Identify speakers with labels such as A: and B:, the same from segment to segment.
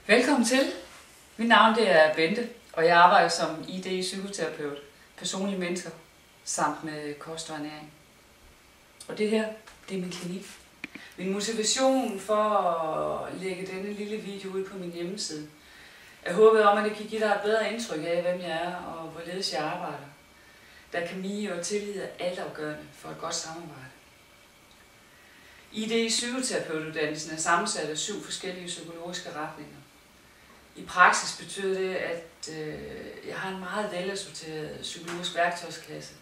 A: Velkommen til. Mit navn det er Bente, og jeg arbejder som ID-psykoterapeut, personlige mennesker, samt med kost og ernæring. Og det her, det er min klinik. Min motivation for at lægge denne lille video ud på min hjemmeside er håbet om, at det kan give dig et bedre indtryk af, hvem jeg er og hvorledes jeg arbejder. Da kemi og tillid er altafgørende for et godt samarbejde. ID-psykoterapeutuddannelsen er sammensat af 7 forskellige psykologiske retninger. I praksis betyder det, at jeg har en meget velassorteret psykologisk værktøjskasse,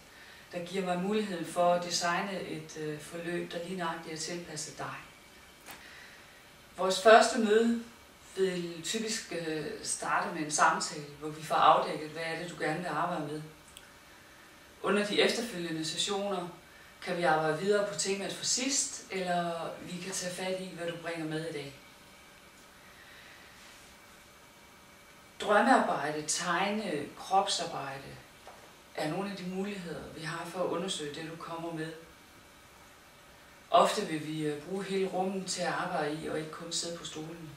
A: der giver mig muligheden for at designe et forløb, der lige nøjagtigt er tilpasset dig. Vores første møde vil typisk starte med en samtale, hvor vi får afdækket, hvad er det, du gerne vil arbejde med. Under de efterfølgende sessioner kan vi arbejde videre på temaet for sidst, eller vi kan tage fat i, hvad du bringer med i dag. Drømmearbejde, tegne, kropsarbejde er nogle af de muligheder, vi har for at undersøge det, du kommer med. Ofte vil vi bruge hele rummet til at arbejde i, og ikke kun sidde på stolen.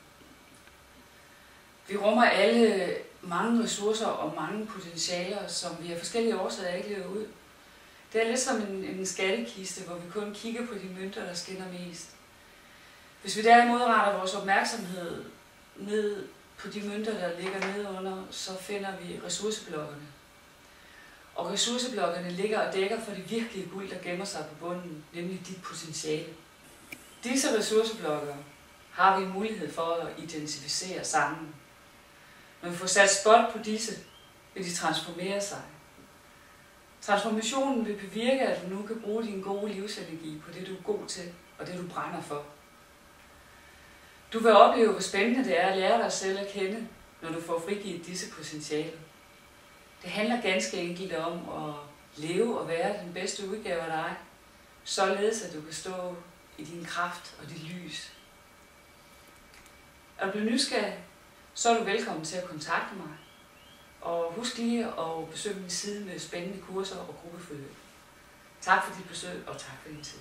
A: Vi rummer alle mange ressourcer og mange potentialer, som vi af forskellige årsager ikke lever ud. Det er lidt som en skattekiste, hvor vi kun kigger på de mønter, der skinner mest. Hvis vi derimod retter vores opmærksomhed ned på de mønter, der ligger nedenunder, så finder vi ressourceblokkene. Og ressourceblokkene ligger og dækker for det virkelige guld, der gemmer sig på bunden, nemlig dit potentiale. Disse ressourceblokke har vi en mulighed for at identificere sammen. Når vi får sat spot på disse, vil de transformere sig. Transformationen vil bevirke, at du nu kan bruge din gode livsenergi på det, du er god til, og det, du brænder for. Du vil opleve, hvor spændende det er at lære dig selv at kende, når du får frigivet disse potentialer. Det handler ganske enkelt om at leve og være den bedste udgave af dig, således at du kan stå i din kraft og dit lys. Er du blevet nysgerrig, så er du velkommen til at kontakte mig. Og husk lige at besøge min side med spændende kurser og gruppeforløb. Tak for dit besøg, og tak for din tid.